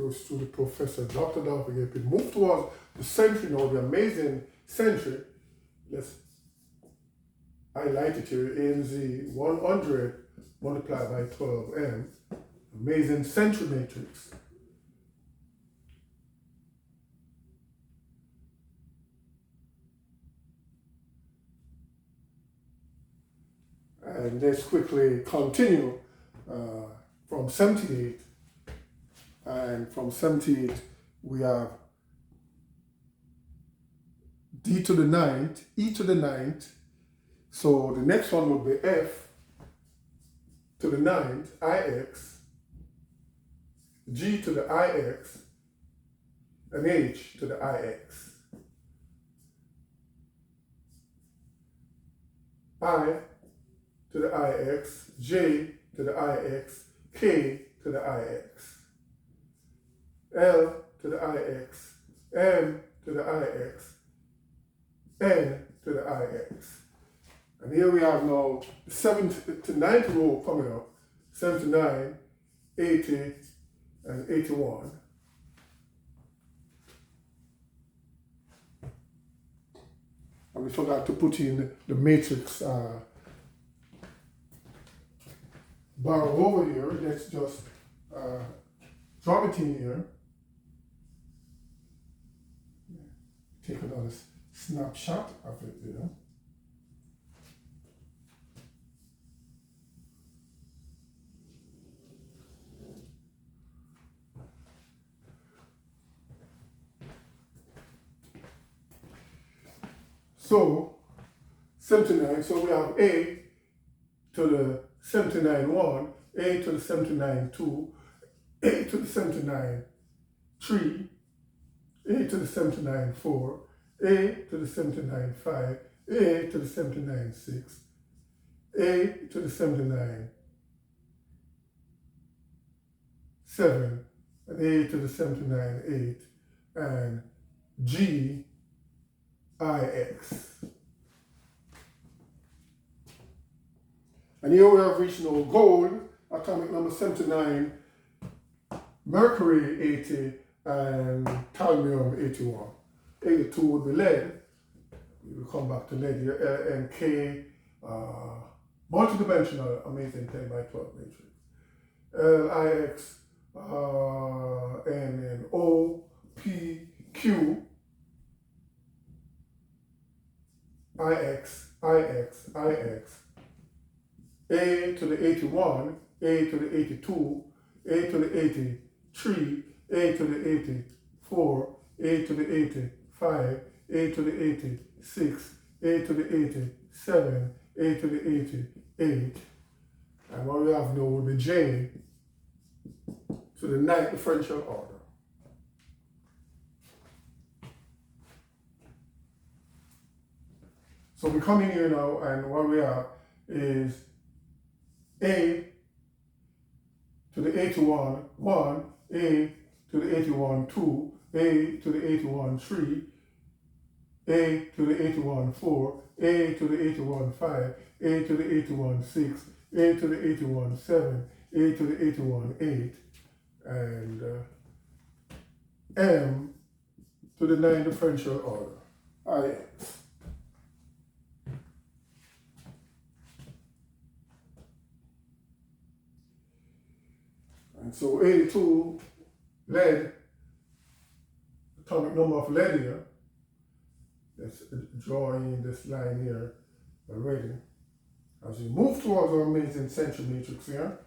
goes to the professor, Dr. Dolphy Gilpin. Move towards the century now, the amazing century. Let's highlight it here, Amz100 multiplied by 12M. Amazing century matrix. And let's quickly continue from 78. And from 78, we have D to the 9th, E to the 9th. So the next one would be F to the 9th, IX, G to the IX, and H to the IX. I to the IX, J to the IX, K to the IX, L to the IX, M to the IX, N to the IX. And here we have now the 7th to 9th row coming up, 79, 80, and 81. And we forgot to put in the matrix bar over here. Let's just drop it in here. Take another snapshot of it there. So 79, so we have A to the 79-1, A to the 79-2, A to the 79-3, A to the 79-4, A to the 79-5, A to the 79-6, A to the 79-7, and A to the 79-8, and G, IX. And here we have reached now gold, atomic number 79, mercury 80, and cadmium 81. 82 would be lead. We will come back to lead here. L and K, multidimensional, amazing 10 by 12 matrix. LIX, N and O, P, Q, IX, IX, IX, A to the 81, A to the 82, A to the 83, A to the 84, A to the 85, A to the 86, A to the 87, A to the 88, and what we have now will be J to the 9th differential order. So we come in here now, and what we have is A to the 81, 1, A to the 81, 2, A to the 81, 3, A to the 81, 4, A to the 81, 5, A to the 81, 6, A to the 81, 7, A to the 81, 8, and M to the 9th differential order, IX. And so 82, lead, atomic number of lead here. Let's draw in this line here already. As we move towards our amazing century matrix here.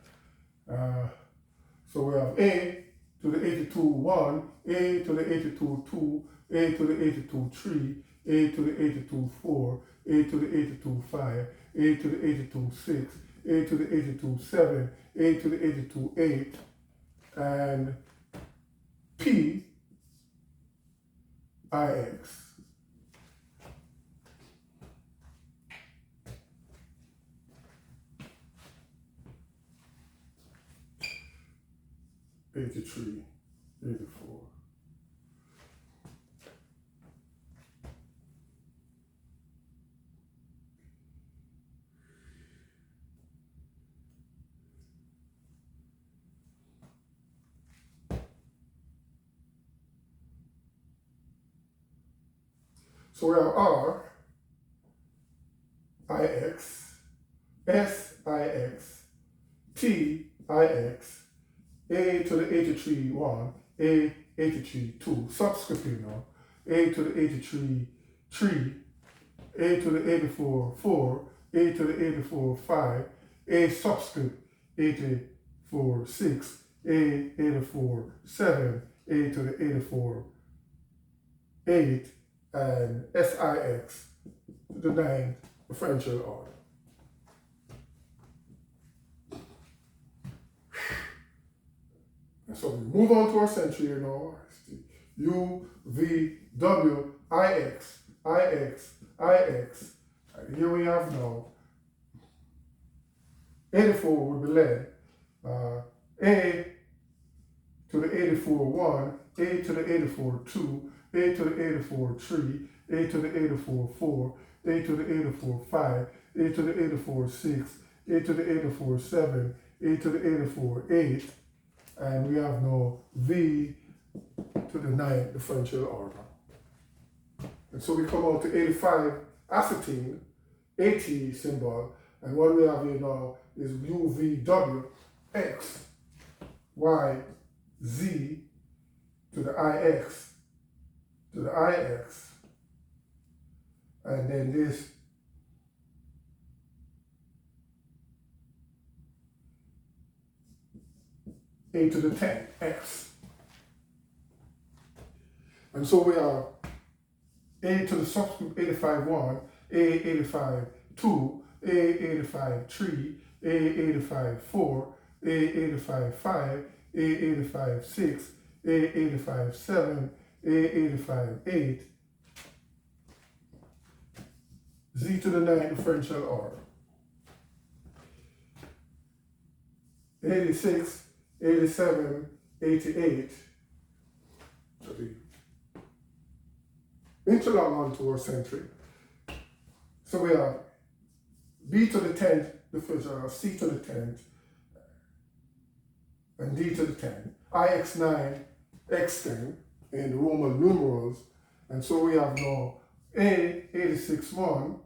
So we have A to the 82, 1, A to the 82, 2, A to the 82, 3, A to the 82, 4, A to the 82, 5, A to the 82, 6, A to the 82, 7, A to the 82, 8, and P, IX. '83, '84. So we have R, Ix, S, Ix, T, Ix, A to the 83, 1, A, 83, 2, subscript, you know, A to the 83, 3, A to the 84, 4, A to the 84, 5, A subscript, 84, 6, A, 84, 7, A to the 84, 8, and SIX to the 9 differential order. So we move on to our century, you know, U, V, W, IX, IX, IX. And here we have now 84 would be led. A to the 84, 1, A to the 84, 2, A to the 84, 3, A to the 84, 4, A to the 84, 5, A to the 84, 6, A to the 84, 7, A to the 84, 8, and we have now V to the 9 differential order. And so we come out to 85 acetine, AT symbol, and what we have here now is UVW, X, Y, Z to the IX, and then this A to the 10, X. And so we are A to the subscript 85, 1, A 85, 2, A 85, 3, A 85, 4, A 85, 5, A 85, 6, A 85, 7, A 85, 8, Z to the 9 differential order. 86, 87, 88. So the interlong onto our century. So we have B to the 10th differential order, C to the 10th, and D to the 10. IX9, X10 in the Roman numerals. And so we have now A 86, 1,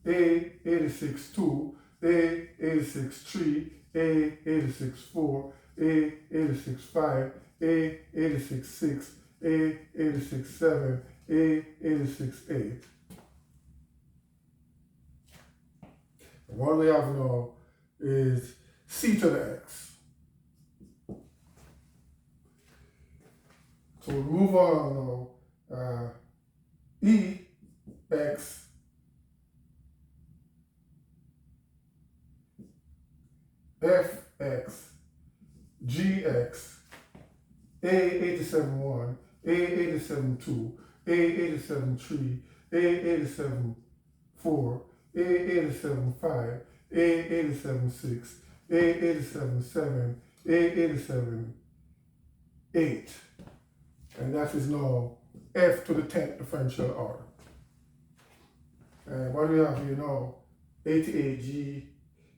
A 86, 2, A 86, 3, A 86, 4, A 86, 5, A 86, 6, A 86, 7, A 86, 8. And what we have now is C to the X. So we move on now. E, X, F, X, G, X, A 87, 1, A 87, 2, A 87, 3, A 87, 4, A 87, 5, A 87, 6, A 87, 7, A 87, 8. And that is now F to the 10th differential order. And what we have here now, 88G,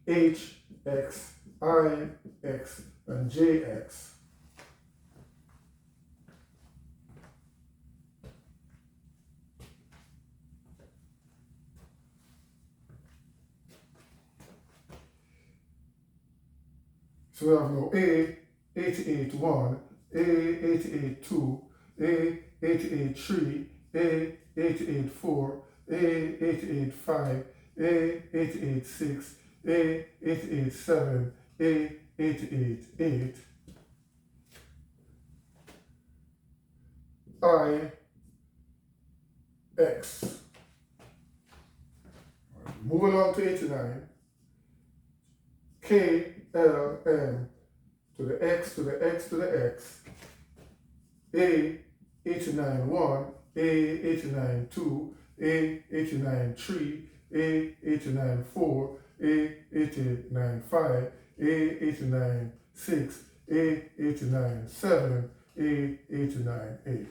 H, X, I, X, and JX. So we have now A, 88, 1, A, 88, 2, A, 88, 3, A, 88, 4, A, 88, 5, A, 88, 6, A, 88, 7, A, 88, 8. I, X. Moving on to 89. K, L, M to the X to the X to the X. A, 89, 1, A, 89, 2, A, 89, 3, A, 89, 4, A, 89, 5, A, 89, 6, A, 89, 7, A, 89, 8.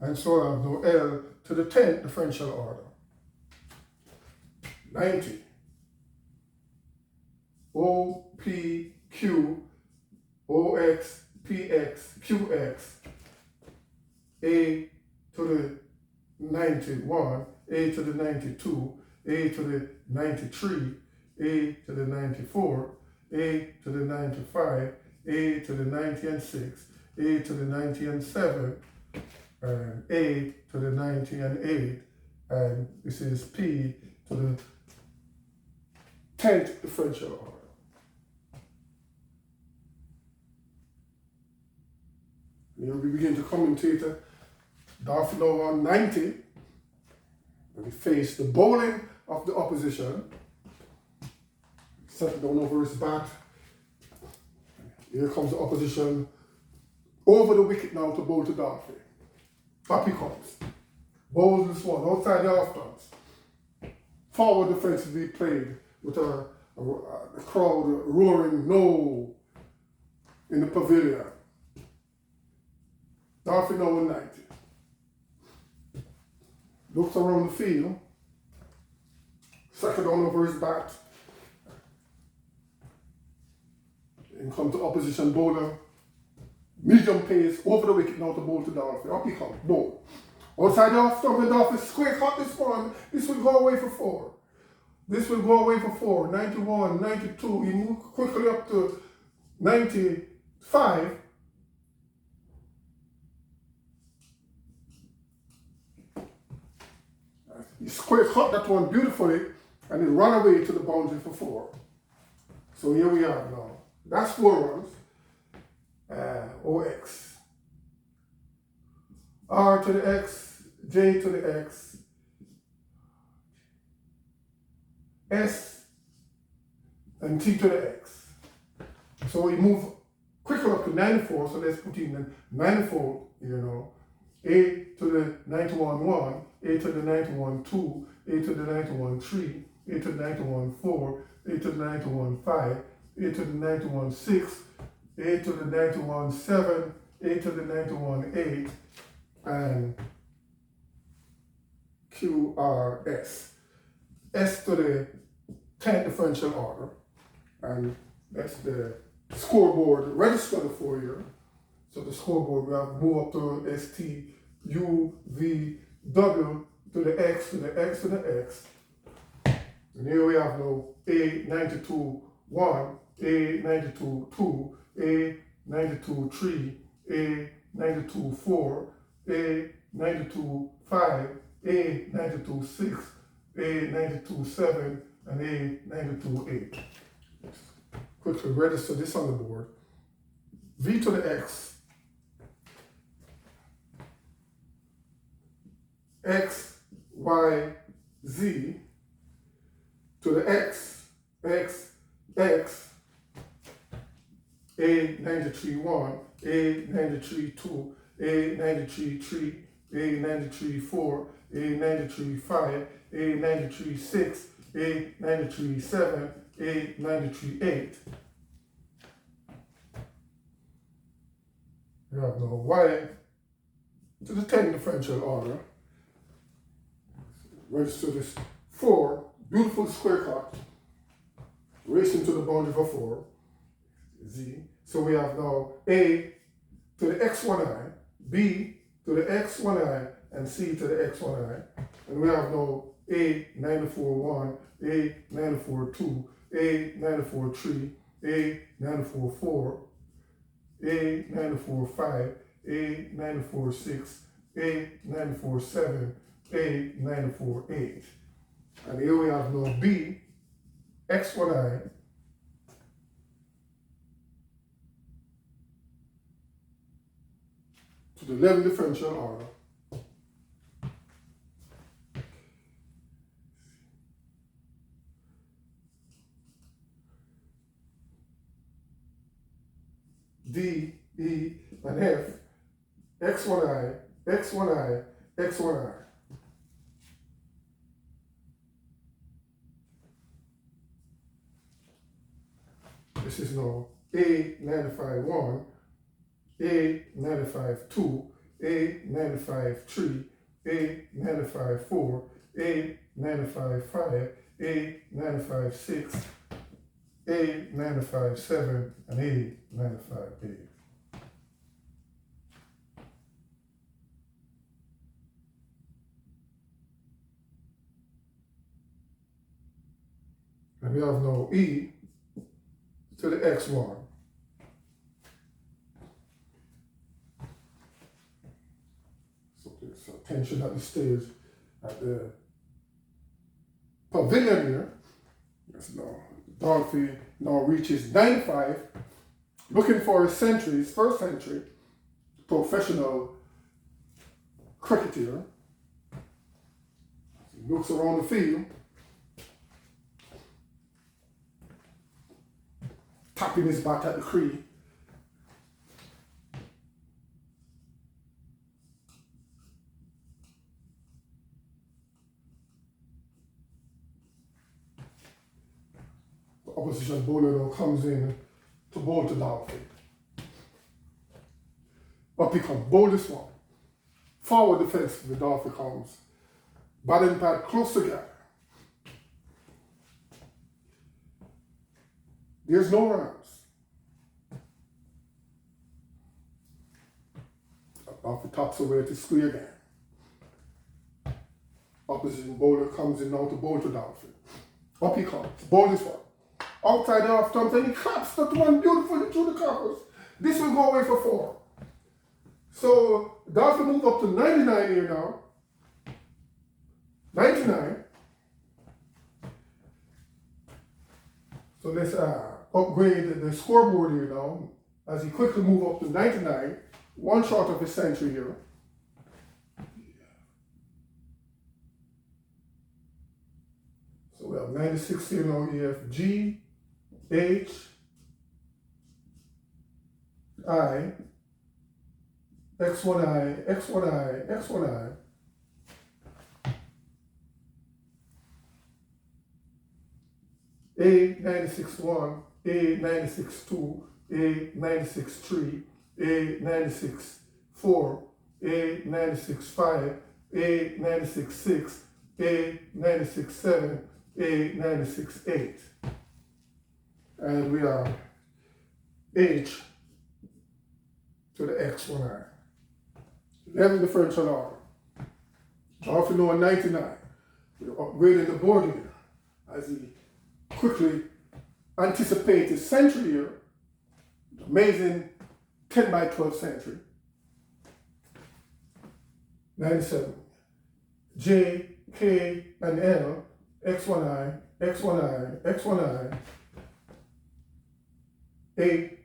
And so I have now L to the 10th differential order. 90. O, P, Q, OX, PX, QX, A to the 91, A to the 92, A to the 93, A to the 94, A to the 95, A to the 90 and 6, A to the 90 and 7, and A to the 90 and 8, and this is P to the 10th differential order. Here we begin to commentate Dolphy now on 90, and we face the bowling of the opposition. Set it down over his bat. Here comes the opposition over the wicket now to bowl to Dolphy. Up he comes. Bowls this one outside the off stance. Forward defensively played with a crowd roaring no in the pavilion. Dolphy now in 90. Looks around the field. Second down over his bat. And come to opposition bowler. Medium pace over the wicket now to bowl to Dolphy. Up he comes. Bowl. Outside the off stump and Dolphy square cut this one. This will go away for 4. This will go away for 4. 91, 92. He moved quickly up to 95. He square cut that one beautifully and it ran away to the boundary for 4. So here we are now. That's 4 runs. OX. R to the X, J to the X, S, and T to the X. So we move quicker up to 94, so let's put in the 94, A to the 91-1, A to the 91-2, A to the 91-3, A to the 91-4, A to the 91-5, A to the 91-6, A to the 91-7, A to the 91-8, and QRS. S to the 10th differential order, and that's the scoreboard registered for you. So the scoreboard, we have move up to ST, U, V, W to the X to the X to the X. And here we have now A 92-1, A 92-2, A 92-3, A 92-4, A 92-5, A 92-6, A 92-7, and A 92-8. Quickly register this on the board. V to the X, X, Y, Z, to the X, X, X, A 93-1, A 93-2, A 93-3, A 93-4, A 93-5, A 93-6, A 93-7, A 93-8. We have now Y to the 10th differential order. Register this 4, beautiful square cut, racing to the boundary for 4, Z. So we have now A to the X1I, B to the X1I, and C to the X1I. And we have now A 94-1, A 94-2, A 94-3, A 94-4, A 94-5, A 94-6, A 94-7, A 94-8. And here we have now B, X1I, to the 11th differential order. D, E, and F, X1I, X1I, X1I. This is now A 95-1, A 95-2, A95 3, A95 4, A95 5, A95 6, A95 7, and A95 8. And we have now E to the X1. So there's attention at the stage at the pavilion here. Yes, now Dolphy now reaches 95, looking for his century, his first century, professional cricketer. He looks around the field, tapping his bat at the crease. The opposition bowler now comes in to bowl to Dolphy. Up he comes, bowl this one. Forward defensively, Dolphy comes. Batting pad close together. There's no runs. Dolphy taps away to square again. Opposition bowler comes in now to bowl to Dolphy. Up he comes, bowl this one. Outside the off stumps, and he claps that one beautifully through the covers. This will go away for 4. So Dolphy move up to 99 here now. 99. So let's upgrade the scoreboard here now as he quickly move up to 99. 1 short of his century here. So we have 96 here now. We have G, H, I, X1I, X1I, X1I. A96-1, A96-2, A96-3, A96-4, A96-5, A96-6, A96-7, A96-8. And we are H to the X1I. 11 differential order. Dolphy now 99. We're upgrading the board here as he quickly anticipates his century here. Amazing 10 by 12 century. 97. J, K, and L, X1I, X1I, X1I, A,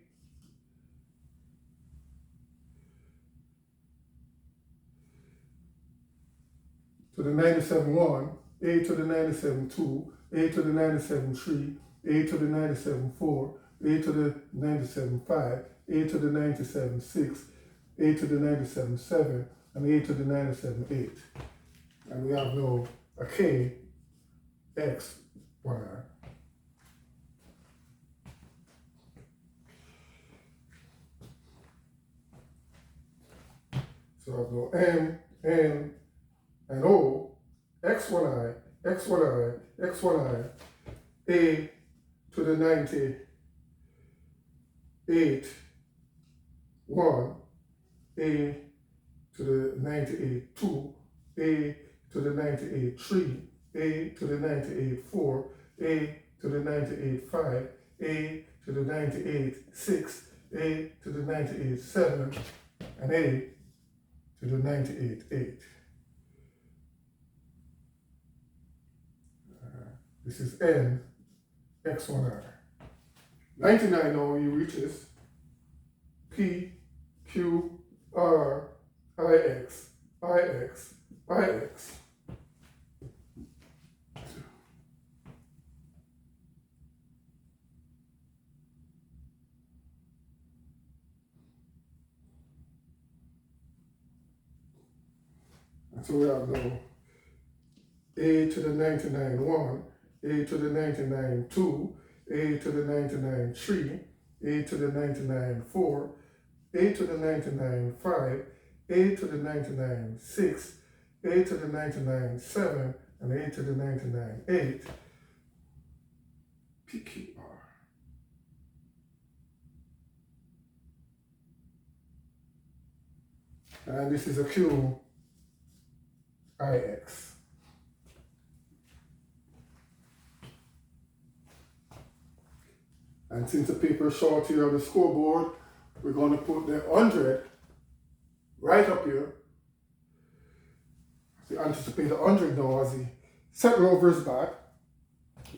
to the 97-1, A to the 97-2, A to the 97-3, A to the 97-4, A to the 97-5, A to the 97-6, A to the 97-7, and A to the 97-8. And we have now a K, X, 1I. So I have no M, N, and O, X1I, X1I, X1I, A to the 98, 1, A to the 98, 2, A to the 98, 3, A to the 98, 4, A to the 98, 5, A to the 98, 6, A to the 98, 7, and A to the 98, 8. This is N, X1I. 99 now he reaches P, Q, R, IX, IX, IX. And so we have now A to the 99, 1, A to the 99, 2, A to the 99, 3, A to the 99, 4, A to the 99, 5, A to the 99 6, A to the 99 7, and A to the 99 8, PQR. And this is a QIX. And since the paper is short here on the scoreboard, we're going to put the 100 right up here. We anticipate the 100 now as he settle over his back.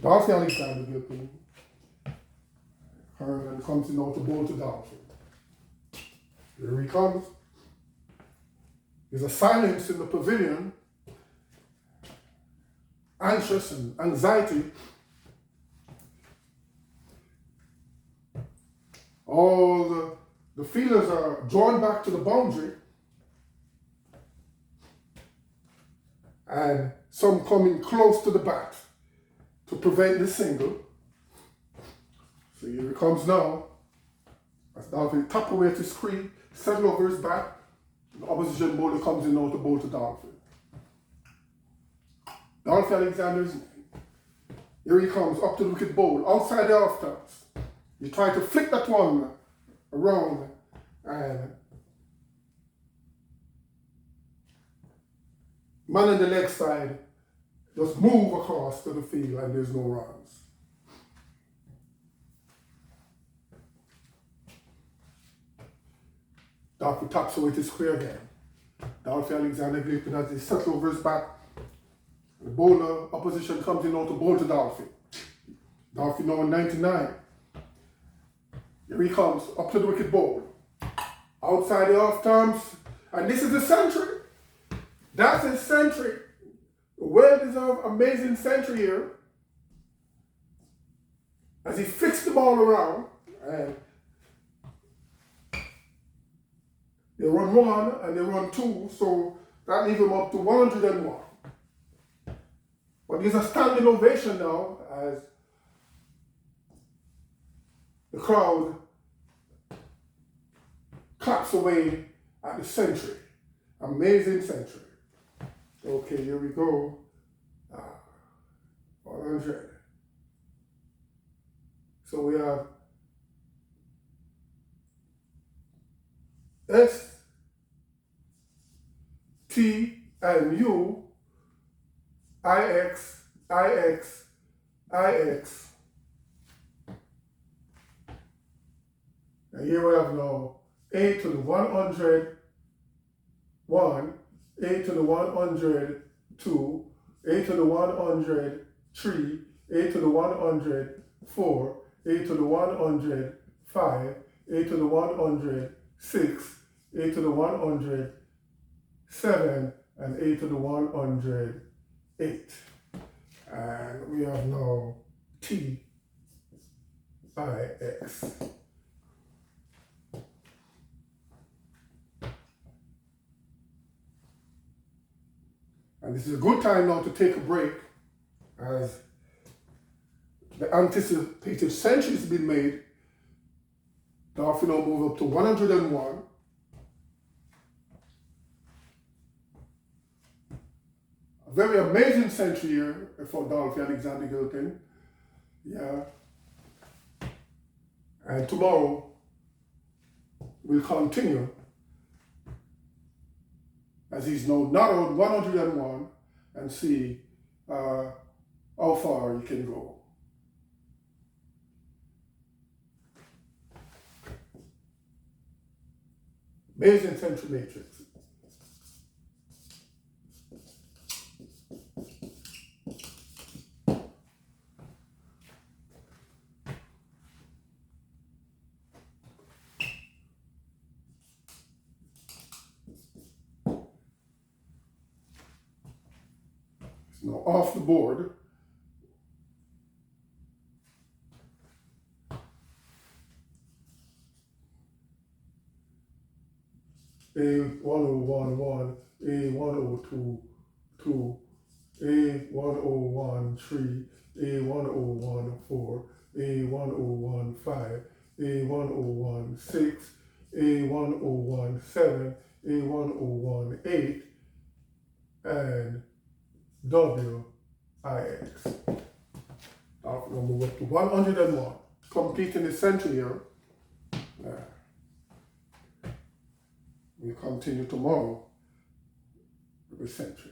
Dolphy Alexander Gilpin. And comes in out the bowl to Dolphy. Here he comes. There's a silence in the pavilion. Anxious and anxiety. All the fielders are drawn back to the boundary. And some coming close to the bat to prevent the single. So here it comes now. As Dolphy tap away at his screen, settle over his back. The opposition bowler comes in now to bowl to Dolphy. Dolphy Alexander's here he comes up to the wicket bowl, outside the off tops. You try to flick that one around and man on the leg side just move across to the field and there's no runs. Dolphy taps away to square again. Dolphy Alexander Gilpin as he settles over his back. The bowler opposition comes in now to bowl to Dolphy. Dolphy now in 99. Here he comes up to the wicket bowl. Outside the off terms. And this is a century. That's a century. A well-deserved, amazing century here. As he flicks the ball around. And they run 1 and they run 2. So that leaves him up to 101. But there's a standing ovation now as the crowd claps away at the century. Amazing century. Okay, here we go. 100. So we have S, T, and U, IX, IX, IX. And here we have now A to the 100, 1, A to the 100, 2, A to the 100, 3, A to the 100, 4, A to the 100, 5, A to the 100, 6, A to the 100, 7, and A to the 100, 8. And we have now T, I, X. And this is a good time now to take a break as the anticipated century has been made. Dolphy now move up to 101. A very amazing century here for Dolphy Alexander Gilpin. Yeah. And tomorrow we'll continue as he's now narrowed 101 and see how far he can go. Amazing central matrix. It's now off the board. A1011, A1022, A1013, A1014, A1015, A1016, A1017, A1018, and WIX. Now we'll move up to 101. Completing the century here. We'll continue tomorrow with the century.